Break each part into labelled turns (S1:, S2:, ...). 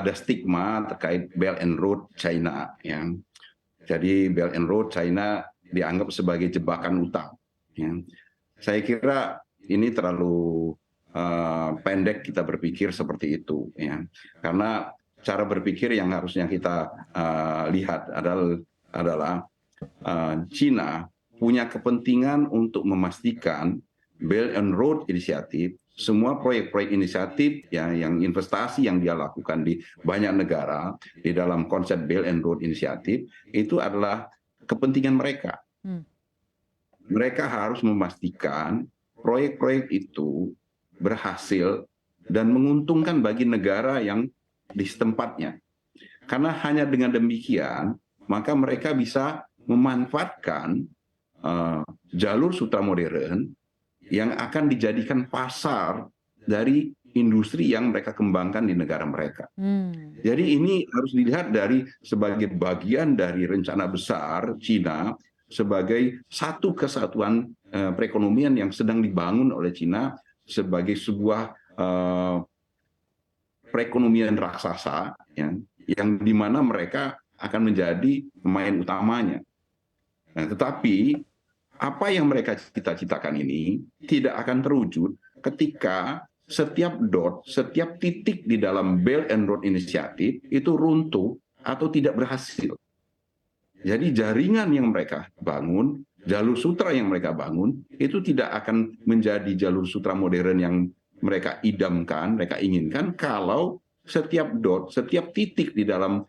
S1: ada stigma terkait Belt and Road China, ya. Jadi Belt and Road China dianggap sebagai jebakan utang. Ya. Saya kira ini terlalu pendek kita berpikir seperti itu, ya. Karena cara berpikir yang harusnya kita lihat adalah China punya kepentingan untuk memastikan Belt and Road Initiative, semua proyek-proyek inisiatif ya, yang investasi yang dia lakukan di banyak negara di dalam konsep Belt and Road Initiative itu adalah kepentingan mereka. Mereka harus memastikan proyek-proyek itu berhasil dan menguntungkan bagi negara yang di setempatnya. Karena hanya dengan demikian, maka mereka bisa memanfaatkan jalur sutra modern yang akan dijadikan pasar dari industri yang mereka kembangkan di negara mereka. Jadi ini harus dilihat sebagai bagian dari rencana besar Cina sebagai satu kesatuan perekonomian yang sedang dibangun oleh Cina sebagai sebuah perekonomian raksasa yang di mana mereka akan menjadi pemain utamanya. Nah, tetapi apa yang mereka cita-citakan ini tidak akan terwujud ketika setiap setiap titik di dalam Belt and Road Initiative itu runtuh atau tidak berhasil. Jadi jaringan yang mereka bangun, jalur sutra yang mereka bangun, itu tidak akan menjadi jalur sutra modern yang mereka idamkan, mereka inginkan kalau setiap setiap titik di dalam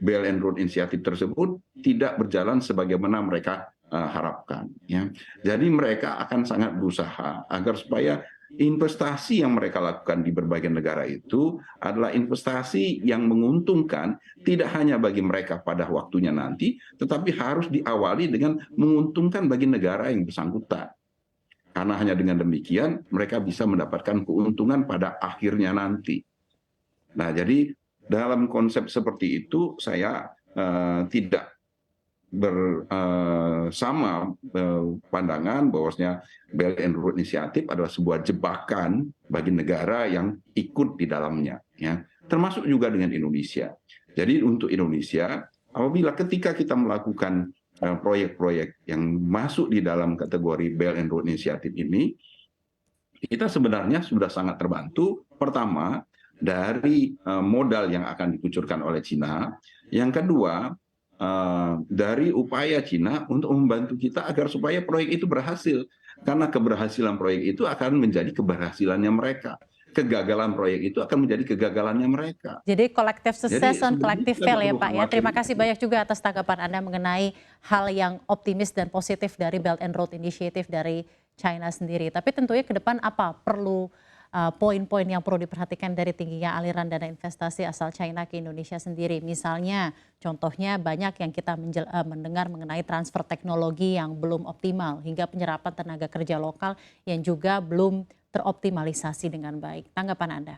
S1: Belt and Road Initiative tersebut tidak berjalan sebagaimana mereka harapkan. Ya. Jadi mereka akan sangat berusaha agar supaya investasi yang mereka lakukan di berbagai negara itu adalah investasi yang menguntungkan tidak hanya bagi mereka pada waktunya nanti, tetapi harus diawali dengan menguntungkan bagi negara yang bersangkutan. Karena hanya dengan demikian mereka bisa mendapatkan keuntungan pada akhirnya nanti. Nah, jadi dalam konsep seperti itu saya tidak bersama pandangan bahwasanya Belt and Road Initiative adalah sebuah jebakan bagi negara yang ikut di dalamnya, ya. Termasuk juga dengan Indonesia. Jadi untuk Indonesia, apabila ketika kita melakukan proyek-proyek yang masuk di dalam kategori Belt and Road Initiative ini, kita sebenarnya sudah sangat terbantu. Pertama, dari modal yang akan dikucurkan oleh Cina. Yang kedua, dari upaya Cina untuk membantu kita agar supaya proyek itu berhasil. Karena keberhasilan proyek itu akan menjadi keberhasilannya mereka. Kegagalan proyek itu akan menjadi kegagalannya mereka.
S2: Jadi collective success and collective fail ya Pak ya. Terima kasih banyak juga atas tanggapan Anda mengenai hal yang optimis dan positif dari Belt and Road Initiative dari China sendiri. Tapi tentunya ke depan apa perlu poin-poin yang perlu diperhatikan dari tingginya aliran dana investasi asal China ke Indonesia sendiri. Misalnya, contohnya banyak yang kita mendengar mengenai transfer teknologi yang belum optimal, hingga penyerapan tenaga kerja lokal yang juga belum teroptimalisasi dengan baik. Tanggapan Anda?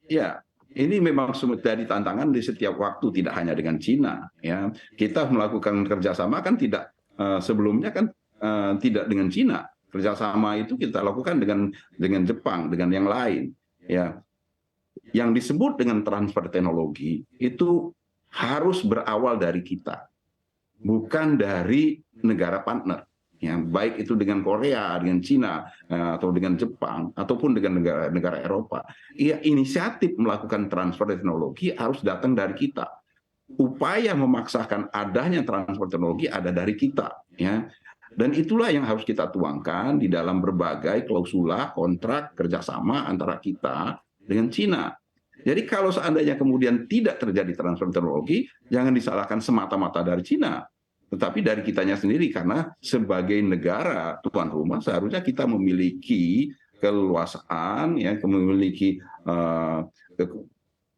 S1: Ya, ini memang dari tantangan di setiap waktu, tidak hanya dengan Cina. Ya, kita melakukan kerjasama kan tidak sebelumnya kan tidak dengan Cina. Kerjasama itu kita lakukan dengan Jepang, dengan yang lain. Ya, yang disebut dengan transfer teknologi itu harus berawal dari kita, bukan dari negara partner. Ya, baik itu dengan Korea, dengan Cina, atau dengan Jepang, ataupun dengan negara Eropa. Ya, inisiatif melakukan transfer teknologi harus datang dari kita. Upaya memaksakan adanya transfer teknologi ada dari kita. Ya. Dan itulah yang harus kita tuangkan di dalam berbagai klausula kontrak kerjasama antara kita dengan Cina. Jadi kalau seandainya kemudian tidak terjadi transfer teknologi, jangan disalahkan semata-mata dari Cina, tetapi dari kitanya sendiri, karena sebagai negara tuan rumah seharusnya kita memiliki keleluasaan, ya, memiliki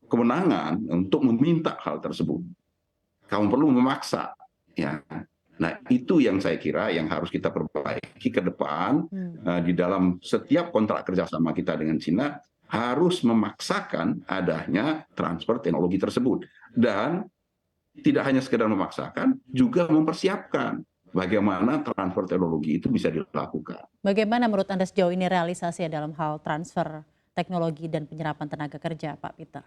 S1: kewenangan untuk meminta hal tersebut. Kamu perlu memaksa, ya. Nah, itu yang saya kira yang harus kita perbaiki ke depan di dalam setiap kontrak kerjasama kita dengan Cina, harus memaksakan adanya transfer teknologi tersebut. Dan tidak hanya sekedar memaksakan, juga mempersiapkan bagaimana transfer teknologi itu bisa dilakukan.
S2: Bagaimana menurut Anda sejauh ini realisasi dalam hal transfer teknologi dan penyerapan tenaga kerja, Pak Peter?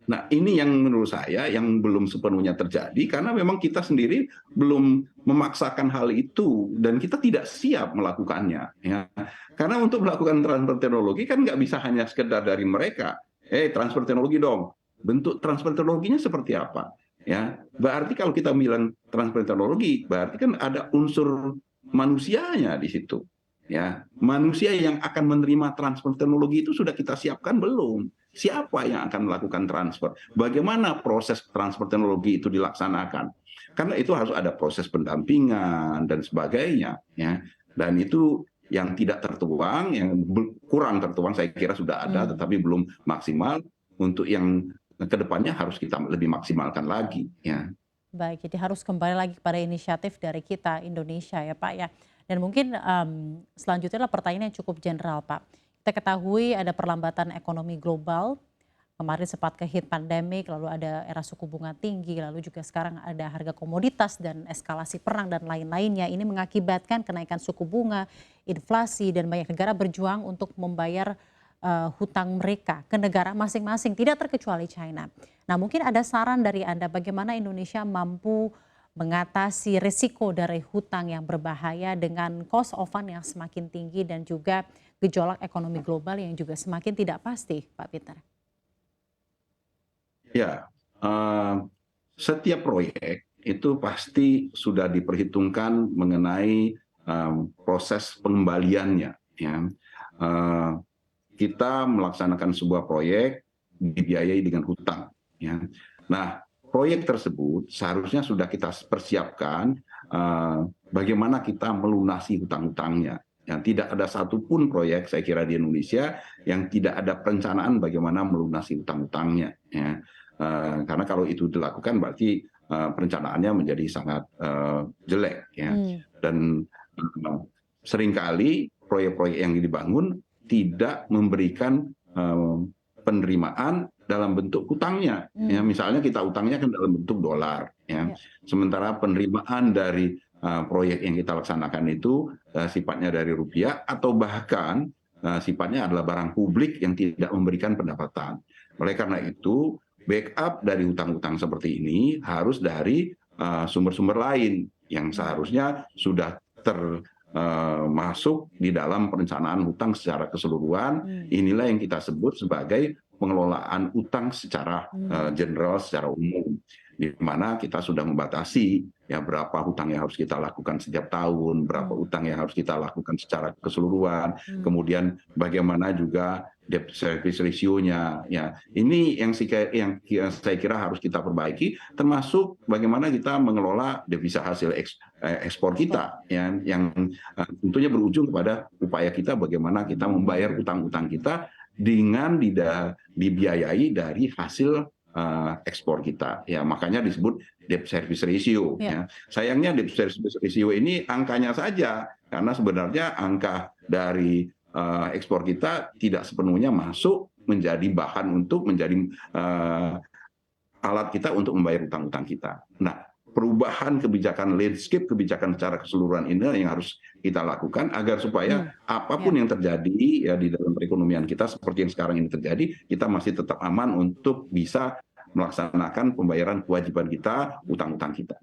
S1: Nah, ini yang menurut saya yang belum sepenuhnya terjadi karena memang kita sendiri belum memaksakan hal itu dan kita tidak siap melakukannya. Ya. Karena untuk melakukan transfer teknologi kan nggak bisa hanya sekedar dari mereka. Transfer teknologi dong. Bentuk transfer teknologinya seperti apa? Ya, berarti kalau kita bilang transfer teknologi, berarti kan ada unsur manusianya di situ. Ya, manusia yang akan menerima transfer teknologi itu sudah kita siapkan belum? Siapa yang akan melakukan transfer? Bagaimana proses transfer teknologi itu dilaksanakan? Karena itu harus ada proses pendampingan dan sebagainya, ya. Dan itu yang tidak tertuang, yang kurang tertuang, saya kira sudah ada, tetapi belum maksimal. Untuk yang kedepannya harus kita lebih maksimalkan lagi, ya.
S2: Baik, jadi harus kembali lagi kepada inisiatif dari kita Indonesia ya Pak ya. Dan mungkin selanjutnya adalah pertanyaan yang cukup general Pak. Kita ketahui ada perlambatan ekonomi global, kemarin sempat ke hit pandemik, lalu ada era suku bunga tinggi, lalu juga sekarang ada harga komoditas dan eskalasi perang dan lain-lainnya. Ini mengakibatkan kenaikan suku bunga, inflasi, dan banyak negara berjuang untuk membayar hutang mereka ke negara masing-masing, tidak terkecuali China. Nah mungkin ada saran dari Anda bagaimana Indonesia mampu mengatasi risiko dari hutang yang berbahaya dengan cost of fund yang semakin tinggi dan juga gejolak ekonomi global yang juga semakin tidak pasti, Pak Peter.
S1: Ya, setiap proyek itu pasti sudah diperhitungkan mengenai proses pengembaliannya. Ya. Kita melaksanakan sebuah proyek dibiayai dengan hutang. Ya. Nah, proyek tersebut seharusnya sudah kita persiapkan bagaimana kita melunasi hutang-hutangnya. Yang tidak ada satupun proyek saya kira di Indonesia yang tidak ada perencanaan bagaimana melunasi hutang-hutangnya. Ya. Karena kalau itu dilakukan berarti perencanaannya menjadi sangat jelek. Ya. Dan seringkali proyek-proyek yang dibangun tidak memberikan penerimaan dalam bentuk hutangnya. Ya, misalnya kita hutangnya kan dalam bentuk dolar. Ya. Sementara penerimaan dari proyek yang kita laksanakan itu sifatnya dari rupiah atau bahkan sifatnya adalah barang publik yang tidak memberikan pendapatan. Oleh karena itu, backup dari hutang-hutang seperti ini harus dari sumber-sumber lain yang seharusnya sudah masuk di dalam perencanaan hutang secara keseluruhan. Inilah yang kita sebut sebagai pengelolaan utang secara general, secara umum, di mana kita sudah membatasi ya berapa hutang yang harus kita lakukan setiap tahun, berapa hutang yang harus kita lakukan secara keseluruhan, kemudian bagaimana juga debt service ratio-nya. Ya, ini yang saya kira harus kita perbaiki, termasuk bagaimana kita mengelola devisa hasil ekspor kita, ya, yang tentunya berujung kepada upaya kita bagaimana kita membayar utang-utang kita dengan dibiayai dari hasil ekspor kita. Ya, makanya disebut debt service ratio. Ya. Sayangnya debt service ratio ini angkanya saja, karena sebenarnya angka dari ekspor kita tidak sepenuhnya masuk menjadi bahan untuk menjadi alat kita untuk membayar utang-utang kita. Nah, perubahan kebijakan landscape kebijakan secara keseluruhan ini yang harus kita lakukan agar supaya apapun yang terjadi ya di dalam perekonomian kita seperti yang sekarang ini terjadi, kita masih tetap aman untuk bisa melaksanakan pembayaran kewajiban kita, utang-utang kita.